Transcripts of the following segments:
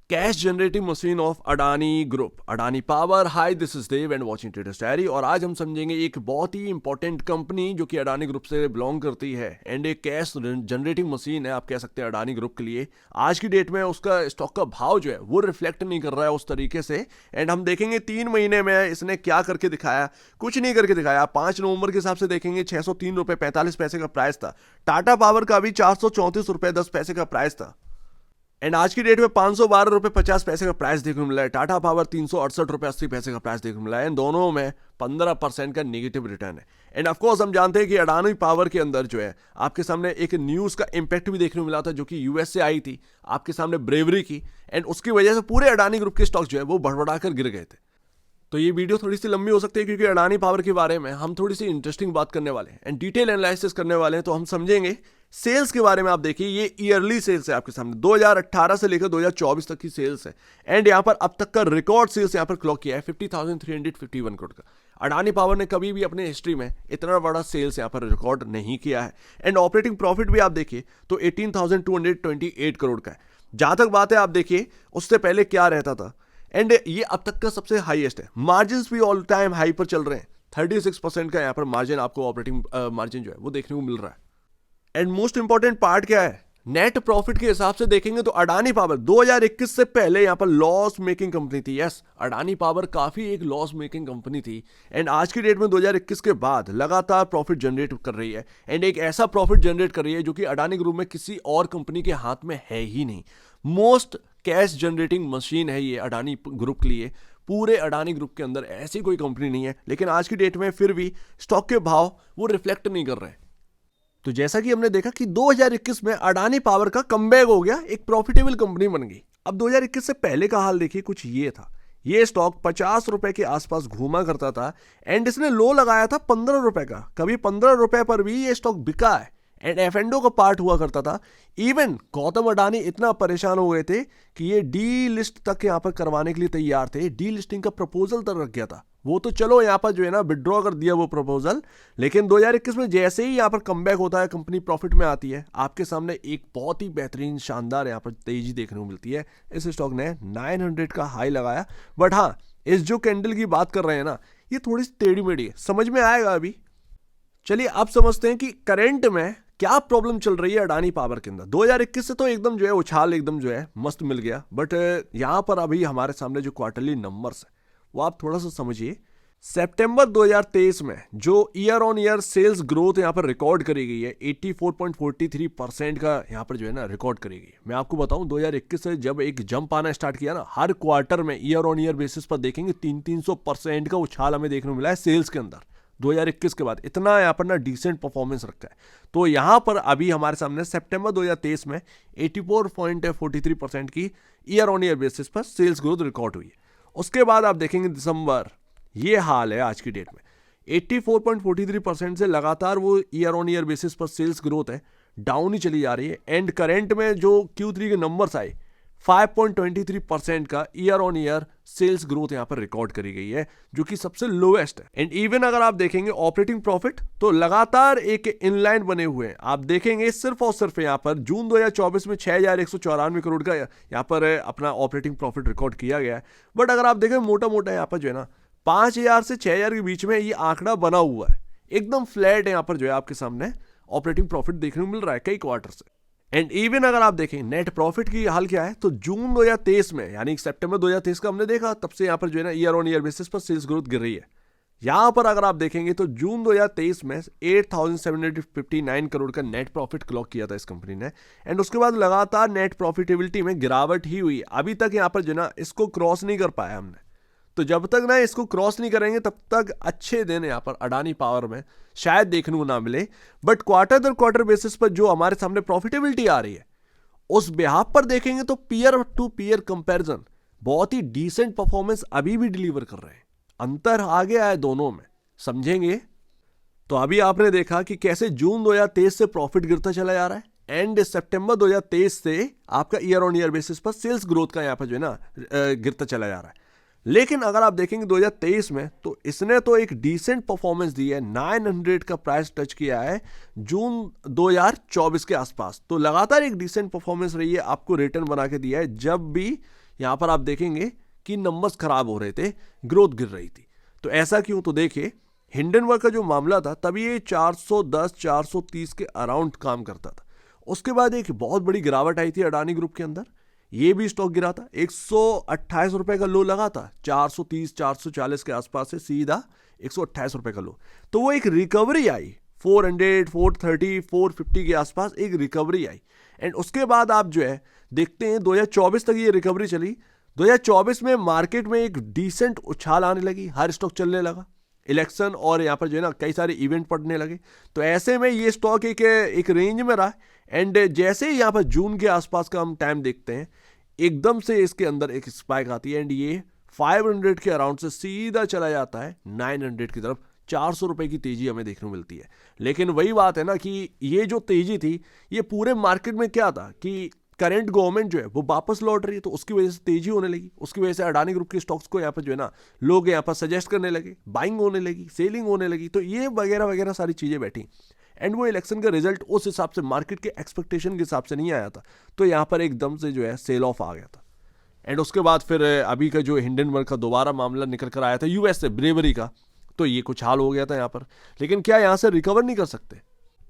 Cash generating machine of Adani Group, Adani Power. Hi, this is Dev and watching traders diary. और आज हम समझेंगे एक बहुत ही इंपॉर्टेंट कंपनी जो कि अडानी ग्रुप से बिलोंग करती है एंड एक कैश जनरेटिंग मशीन है, आप कह सकते हैं अडानी ग्रुप के लिए। आज की डेट में उसका स्टॉक का भाव जो है वो रिफ्लेक्ट नहीं कर रहा है उस तरीके से। एंड हम देखेंगे 3 महीने में इसने क्या करके दिखाया। कुछ नहीं करके दिखाया। 5 नवंबर के हिसाब से देखेंगे 603 रुपये 45 पैसे का प्राइस था। टाटा पावर का भी 434 रुपये 10 पैसे का प्राइस था। एंड आज की डेट में 512 रुपये 50 पैसे का प्राइस देखने को मिला है। टाटा पावर 368 रुपये 80 पैसे का प्राइस देखने को मिला है। इन दोनों में 15% का नेगेटिव रिटर्न है। एंड ऑफकोर्स हम जानते हैं कि अडानी पावर के अंदर जो है आपके सामने एक न्यूज का इंपैक्ट भी देखने को मिला था जो कि यूएस से आई थी, आपके सामने ब्रेवरी की। एंड उसकी वजह से पूरे अडानी ग्रुप के स्टॉक जो है वो बढ़ गिर गए थे। तो ये वीडियो थोड़ी सी लंबी हो सकती है क्योंकि अडानी पावर के बारे में हम थोड़ी सी इंटरेस्टिंग बात करने वाले हैं एंड डिटेल एनालिसिस करने वाले हैं। तो हम समझेंगे सेल्स के बारे में। आप देखिए ये ईयरली सेल्स है आपके सामने, 2018 से लेकर 2024 तक की सेल्स है। एंड यहाँ पर अब तक का रिकॉर्ड सेल्स यहाँ पर क्लॉक किया है 50,351 करोड़ का। अडानी पावर ने कभी भी अपने हिस्ट्री में इतना बड़ा सेल्स यहाँ पर रिकॉर्ड नहीं किया है। एंड ऑपरेटिंग प्रॉफिट भी आप देखिए तो 18,228 करोड़ का है। जहां तक बात है आप देखिए उससे पहले क्या रहता था। एंड ये अब तक का सबसे हाईएस्ट है। मार्जिन भी ऑल टाइम हाई पर चल रहे हैं। 36% का यहाँ पर मार्जिन आपको ऑपरेटिंग मार्जिन जो है वो देखने को मिल रहा है। एंड मोस्ट इंपॉर्टेंट पार्ट क्या है, नेट प्रॉफिट के हिसाब से देखेंगे तो अडानी पावर 2021 से पहले यहां पर लॉस मेकिंग कंपनी थी। यस, अडानी पावर काफी एक लॉस मेकिंग कंपनी थी। एंड आज की डेट में 2021 के बाद लगातार प्रॉफिट जनरेट कर रही है। एंड एक ऐसा प्रॉफिट जनरेट कर रही है जो कि अडानी ग्रुप में किसी और कंपनी के हाथ में है ही नहीं। मोस्ट कैश जनरेटिंग मशीन है ये अडानी ग्रुप के लिए। पूरे अडानी ग्रुप के अंदर ऐसी कोई कंपनी नहीं है। लेकिन आज की डेट में फिर भी स्टॉक के भाव वो रिफ्लेक्ट नहीं कर रहे हैं। तो जैसा कि हमने देखा कि 2021 में अडानी पावर का कमबैक हो गया, एक प्रॉफिटेबल कंपनी बन गई। अब 2021 से पहले का हाल देखिए, कुछ ये था। ये स्टॉक 50 रुपए के आसपास घूमा करता था एंड इसने लो लगाया था 15 रुपए का। कभी 15 रुपए पर भी ये स्टॉक बिका है एंड एफएंडो का पार्ट हुआ करता था। इवन गौतम अडानी इतना परेशान हो गए थे कि ये डी लिस्ट तक यहां पर करवाने के लिए तैयार थे। डी लिस्टिंग का प्रपोजल तक रख गया था। वो तो चलो यहाँ पर जो है ना विड्रॉ कर दिया वो प्रपोजल। लेकिन 2021 में जैसे ही यहाँ पर कमबैक होता है, कंपनी प्रॉफिट में आती है, आपके सामने एक बहुत ही बेहतरीन शानदार यहाँ पर तेजी देखने को मिलती है। इस स्टॉक ने 900 का हाई लगाया। बट हाँ, इस जो कैंडल की बात कर रहे हैं ना, ये थोड़ी सी टेढ़ी मेढ़ी है, समझ में आएगा अभी। चलिए अब समझते हैं कि करंट में क्या प्रॉब्लम चल रही है अडानी पावर के अंदर। 2021 से तो एकदम जो है उछाल एकदम जो है मस्त मिल गया। बट यहाँ पर अभी हमारे सामने जो क्वार्टरली नंबर्स है वो आप थोड़ा सा समझिए। सितंबर 2023 में जो year on year sales growth यहाँ पर रिकॉर्ड करी गई है 84.43% का यहाँ पर जो है ना रिकॉर्ड करी गई है। मैं आपको बताऊं 2021 से जब एक जंप आना स्टार्ट किया ना, हर क्वार्टर में ईयर ऑन ईयर बेसिस पर देखेंगे 300% का उछाल हमें देखने को मिला है सेल्स के अंदर। 2021 के बाद इतना यहाँ पर ना डिसेंट परफॉर्मेंस रखा है। तो यहाँ पर अभी हमारे सामने सितंबर 2023 में 84.43% की ईयर ऑन ईयर बेसिस पर सेल्स ग्रोथ रिकॉर्ड हुई है। उसके बाद आप देखेंगे दिसंबर, ये हाल है आज की डेट में। 84.43% से लगातार वो ईयर ऑन ईयर बेसिस पर सेल्स ग्रोथ है डाउन ही चली जा रही है। एंड करंट में जो Q3 के नंबर्स आए 5.23% का year on year sales growth यहां पर रिकॉर्ड करी गई है जो कि सबसे लोएस्ट है। एंड इवन अगर आप देखेंगे ऑपरेटिंग प्रॉफिट तो लगातार एक इनलाइन बने हुए हैं। आप देखेंगे सिर्फ और सिर्फ यहां पर जून 2024 में 6,194 करोड़ का यहां पर अपना ऑपरेटिंग प्रॉफिट रिकॉर्ड किया गया है। बट अगर आप देखें मोटा मोटा यहां पर जो है ना 5,000 से 6,000 के बीच में ये आंकड़ा बना हुआ है, एकदम फ्लैट है। यहां पर जो है आपके सामने ऑपरेटिंग प्रॉफिट देखने को मिल रहा है कई क्वार्टर से। एंड इवन अगर आप देखें नेट प्रॉफिट की हाल क्या है तो जून 2023 में यानी सितंबर 2023 का हमने देखा, तब से यहां पर जो है ना ईयर ऑन ईयर बेसिस पर सेल्स ग्रोथ गिर रही है। यहां पर अगर आप देखेंगे तो जून 2023 में 8,759 करोड़ का नेट प्रॉफिट क्लॉक किया था इस कंपनी ने। एंड उसके बाद लगातार नेट प्रॉफिटेबिलिटी में गिरावट ही हुई। अभी तक यहां पर जो है ना इसको क्रॉस नहीं कर पाया हमने। तो जब तक ना इसको क्रॉस नहीं करेंगे तब तक अच्छे दिन यहाँ पर अडानी पावर में शायद देखने को ना मिले। बट क्वार्टर दर क्वार्टर बेसिस पर जो हमारे सामने प्रॉफिटेबिलिटी आ रही है उस बिहाफ पर देखेंगे तो पीयर टू पीयर कंपैरिजन बहुत ही डिसेंट परफॉर्मेंस अभी भी डिलीवर कर रहे हैं। अंतर आ गया है दोनों में, समझेंगे। तो अभी आपने देखा कि कैसे जून 2023 से प्रॉफिट गिरता चला जा रहा है एंड सितंबर 2023 से आपका ईयर ऑन ईयर बेसिस पर सेल्स ग्रोथ का यहाँ पर जो है ना गिरता चला जा रहा है। लेकिन अगर आप देखेंगे 2023 में तो इसने तो एक डिसेंट परफॉर्मेंस दी है। 900 का प्राइस टच किया है जून 2024 के आसपास। तो लगातार एक डिसेंट परफॉर्मेंस रही है, आपको रिटर्न बना के दिया है जब भी यहाँ पर आप देखेंगे कि नंबर्स खराब हो रहे थे, ग्रोथ गिर रही थी। तो ऐसा क्यों? तो देखिए हिंडनबर्ग का जो मामला था तभी ये 410 430 के अराउंड काम करता था। उसके बाद एक बहुत बड़ी गिरावट आई थी अडानी ग्रुप के अंदर, ये भी स्टॉक गिरा था, 128 रुपए का लो लगा था, 430 440 के आसपास से सीधा 128 रुपए का लो। तो वो एक रिकवरी आई 400 430 450 के आसपास एक रिकवरी आई। एंड उसके बाद आप जो है देखते हैं 2024 तक ये रिकवरी चली। 2024 में मार्केट में एक डिसेंट उछाल आने लगी, हर स्टॉक चलने लगा, इलेक्शन और यहाँ पर जो है ना कई सारे इवेंट पड़ने लगे। तो ऐसे में ये स्टॉक एक रेंज में रहा। एंड जैसे ही यहाँ पर जून के आसपास का हम टाइम देखते हैं, एकदम से इसके अंदर एक स्पाइक आती है एंड ये 500 के अराउंड से सीधा चला जाता है 900 की तरफ। 400 रुपए की तेजी हमें देखने को मिलती है। लेकिन वही बात है ना कि ये जो तेजी थी ये पूरे मार्केट में क्या था कि करंट गवर्नमेंट जो है वो वापस लौट रही है, तो उसकी वजह से तेजी होने लगी। उसकी वजह से अडानी ग्रुप के स्टॉक्स को यहाँ पर जो है ना लोग यहाँ पर सजेस्ट करने लगे, बाइंग होने लगी, सेलिंग होने लगी। तो ये वगैरह वगैरह सारी चीजें बैठी। एंड वो इलेक्शन का रिजल्ट उस हिसाब से मार्केट के एक्सपेक्टेशन के हिसाब से नहीं आया था, तो यहाँ पर एकदम से जो है सेल ऑफ आ गया था। एंड उसके बाद फिर अभी का जो हिंडनबर्ग का दोबारा मामला निकल कर आया था यूएस से, ब्रेवरी का, तो ये कुछ हाल हो गया था यहाँ पर। लेकिन क्या यहाँ से रिकवर नहीं कर सकते?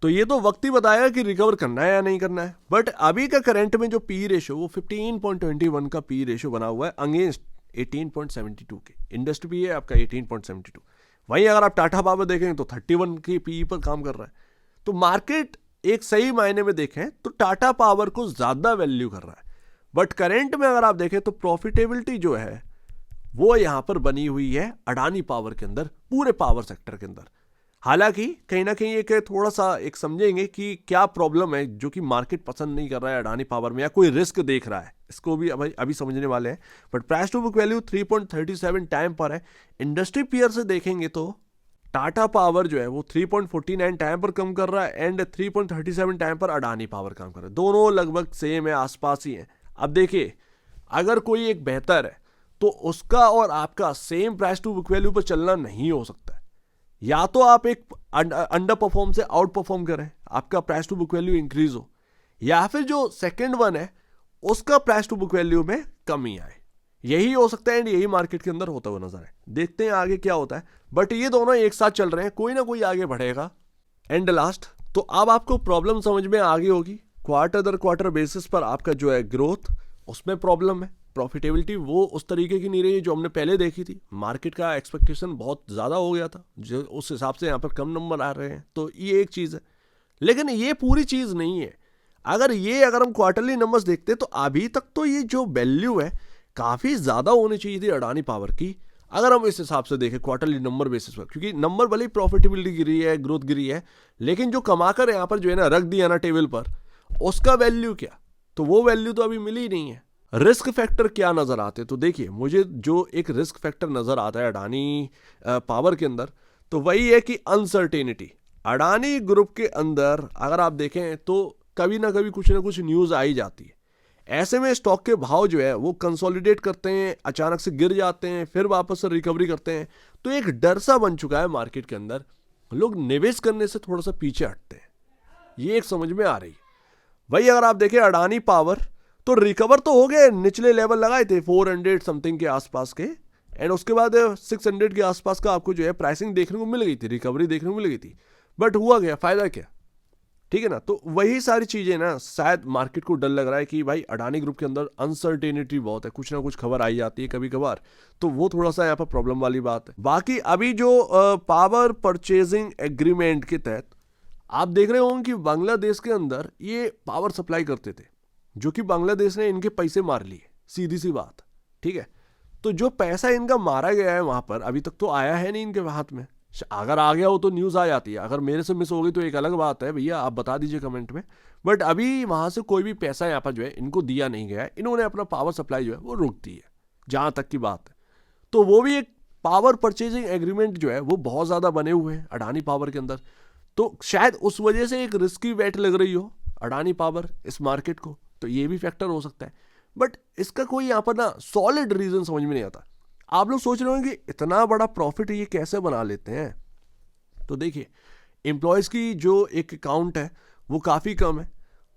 तो ये तो वक्त ही बताएगा कि रिकवर करना है या नहीं करना है। बट अभी का करंट में जो पी रेशो वो 15.21 का पी रेशो बना हुआ है अगेंस्ट 18.72 के। इंडस्ट्री पी है आपका 18.72। वहीं अगर आप टाटा पावर देखेंगे तो 31 के पी पर काम कर रहा है। तो मार्केट एक सही मायने में देखें तो टाटा पावर को ज्यादा वैल्यू कर रहा है। बट करंट में अगर आप देखें तो प्रॉफिटेबिलिटी जो है वो यहां पर बनी हुई है अडानी पावर के अंदर, पूरे पावर सेक्टर के अंदर। हालांकि कहीं ना कहीं एक थोड़ा सा एक समझेंगे कि क्या प्रॉब्लम है जो कि मार्केट पसंद नहीं कर रहा है अडानी पावर में, या कोई रिस्क देख रहा है, इसको भी अभी समझने वाले हैं। But price to book value 3.37 time पर है। इंडस्ट्री पीयर से देखेंगे तो टाटा पावर जो है वो 3.49 टाइम पर कम कर रहा है एंड 3.37 टाइम पर अडानी पावर काम कर रहा है। दोनों लगभग सेम है, आसपास ही है। अब देखिए अगर कोई एक बेहतर है तो उसका और आपका same price to book value पर चलना नहीं हो सकता है। या तो आप एक अंडर परफॉर्म से आउट परफॉर्म करें, आपका price to book value increase हो, या फिर जो सेकंड वन है उसका प्राइस टू बुक वैल्यू में कमी आए। यही हो सकता है एंड यही मार्केट के अंदर होता हुआ नजर है। देखते हैं आगे क्या होता है। बट ये दोनों एक साथ चल रहे हैं, कोई ना कोई आगे बढ़ेगा। एंड लास्ट, तो अब आपको प्रॉब्लम समझ में आ गई होगी, क्वार्टर दर क्वार्टर बेसिस पर आपका जो है ग्रोथ उसमें प्रॉब्लम है, प्रॉफिटेबिलिटी वो उस तरीके की नहीं रही जो हमने पहले देखी थी। मार्केट का एक्सपेक्टेशन बहुत ज़्यादा हो गया था, जो उस हिसाब से यहाँ पर कम नंबर आ रहे हैं। तो ये एक चीज़ है, लेकिन ये पूरी चीज़ नहीं है। अगर हम क्वार्टरली नंबर्स देखते तो अभी तक तो ये जो वैल्यू है काफ़ी ज़्यादा होनी चाहिए थी अडानी पावर की, अगर हम इस हिसाब से देखें क्वार्टरली नंबर बेसिस पर। क्योंकि नंबर भले ही प्रॉफिटेबिलिटी गिरी है, ग्रोथ गिरी है, लेकिन जो कमाकर यहाँ पर जो है ना रख दिया ना टेबल पर, उसका वैल्यू क्या, तो वो वैल्यू तो अभी मिली ही नहीं है। रिस्क फैक्टर क्या नजर आते, तो देखिए मुझे जो एक रिस्क फैक्टर नजर आता है अडानी पावर के अंदर, तो वही है कि अनसर्टेनिटी। अडानी ग्रुप के अंदर अगर आप देखें तो कभी ना कभी कुछ ना कुछ न्यूज आ ही जाती है। ऐसे में स्टॉक के भाव जो है वो कंसोलिडेट करते हैं, अचानक से गिर जाते हैं, फिर वापस से रिकवरी करते हैं। तो एक डर सा बन चुका है मार्केट के अंदर, लोग निवेश करने से थोड़ा सा पीछे हटते हैं, ये एक समझ में आ रही है। वही अगर आप देखें अडानी पावर तो रिकवर तो हो गए, निचले लेवल लगाए थे 400 समथिंग के आसपास के, एंड उसके बाद 600 के आसपास का आपको जो है प्राइसिंग देखने को मिल गई थी, रिकवरी देखने को मिल गई थी। बट हुआ क्या, फायदा क्या, ठीक है ना। तो वही सारी चीजें ना, शायद मार्केट को डर लग रहा है कि भाई अडानी ग्रुप के अंदर अनसर्टेनिटी बहुत है, कुछ ना कुछ खबर आई जाती है कभी कभार, तो वो थोड़ा सा यहाँ पर प्रॉब्लम वाली बात है। बाकी अभी जो पावर परचेजिंग एग्रीमेंट के तहत आप देख रहे होंगे कि बांग्लादेश के अंदर ये पावर सप्लाई करते थे, जो कि बांग्लादेश ने इनके पैसे मार लिए, सीधी सी बात, ठीक है। तो जो पैसा इनका मारा गया है वहां पर अभी तक तो आया है नहीं इनके हाथ में। अगर आ गया हो तो न्यूज आ जाती है, अगर मेरे से मिस हो गई तो एक अलग बात है, भैया आप बता दीजिए कमेंट में। बट अभी वहां से कोई भी पैसा यहाँ पर जो है इनको दिया नहीं गया है, इन्होंने अपना पावर सप्लाई जो है वो रोक दी है, जहां तक की बात है। तो वो भी एक पावर परचेजिंग एग्रीमेंट जो है वो बहुत ज्यादा बने हुए हैं अडानी पावर के अंदर। तो शायद उस वजह से एक रिस्की बेट लग रही हो अडानी पावर इस मार्केट को, तो ये भी फैक्टर हो सकता है। बट इसका कोई यहाँ पर ना सॉलिड रीजन समझ में नहीं आता। आप लोग सोच रहे होंगे कि इतना बड़ा प्रॉफिट ये कैसे बना लेते हैं। तो देखिए एम्प्लॉयज की जो एक अकाउंट है वो काफ़ी कम है,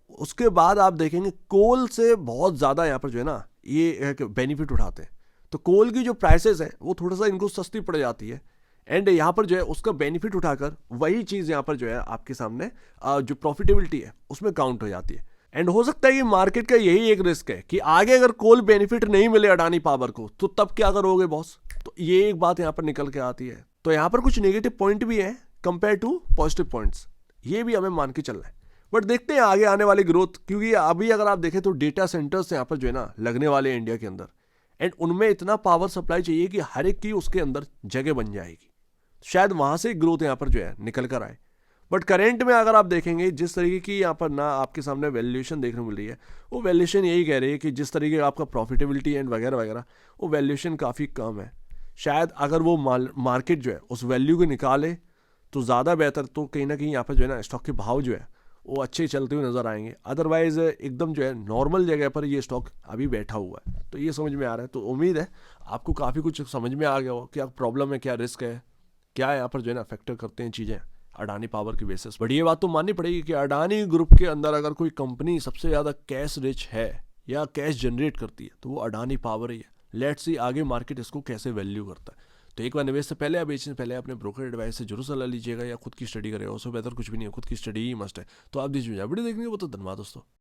उसके बाद आप देखेंगे कोल से बहुत ज़्यादा यहाँ पर जो है ना ये बेनिफिट उठाते हैं। तो कोल की जो प्राइसेस है वो थोड़ा सा इनको सस्ती पड़ जाती है, एंड यहाँ पर जो है उसका बेनिफिट उठाकर वही चीज़ यहाँ पर जो है आपके सामने जो प्रॉफिटेबिलिटी है उसमें काउंट हो जाती है। एंड हो सकता है कि मार्केट का यही एक रिस्क है कि आगे अगर कोल बेनिफिट नहीं मिले अडानी पावर को तो तब क्या करोगे बॉस। तो ये एक बात यहाँ पर निकल के आती है। तो यहाँ पर कुछ नेगेटिव पॉइंट भी हैं कंपेयर टू पॉजिटिव पॉइंट्स, ये भी हमें मान के चलना है। बट देखते हैं आगे आने वाली ग्रोथ, क्योंकि अभी अगर आप देखें तो डेटा सेंटर्स यहाँ पर जो है ना लगने वाले हैं इंडिया के अंदर, एंड उनमें इतना पावर सप्लाई चाहिए कि हर एक की उसके अंदर जगह बन जाएगी। शायद वहां से ग्रोथ यहाँ पर जो है निकल कर आए। बट करेंट में अगर आप देखेंगे जिस तरीके की यहाँ पर ना आपके सामने वैल्यूएशन देखने मिल रही है, वो वैल्यूएशन यही कह रही है कि जिस तरीके का आपका प्रॉफिटेबिलिटी एंड वगैरह वगैरह, वो वैल्यूएशन काफ़ी कम है। शायद अगर वो मार्केट जो है उस वैल्यू को निकाले तो ज़्यादा बेहतर, तो कहीं ना कहीं यहाँ पर जो है ना स्टॉक के भाव जो है वो अच्छे चलते हुए नजर आएंगे। अदरवाइज एकदम जो है नॉर्मल जगह पर ये स्टॉक अभी बैठा हुआ है। तो ये समझ में आ रहा है। तो उम्मीद है आपको काफ़ी कुछ समझ में आ गया हो, क्या प्रॉब्लम है, क्या रिस्क है, क्या यहाँ पर जो है ना फैक्टर करते हैं चीज़ें अडानी पावर की बेसिस। बट ये बात तो माननी पड़ेगी कि अडानी ग्रुप के अंदर अगर कोई कंपनी सबसे ज़्यादा कैश रिच है या कैश जनरेट करती है तो वो अडानी पावर ही है। लेट्स सी आगे मार्केट इसको कैसे वैल्यू करता है। तो एक बार निवेश से पहले या बेचने से पहले अपने ब्रोकर एडवाइस से जरूर सलाह लीजिएगा, या खुद की स्टडी करेगा, उससे बेहतर कुछ भी नहीं है, खुद की स्टडी ही मस्ट है। तो आप दीजिए वीडियो देखने को, तो धन्यवाद दोस्तों।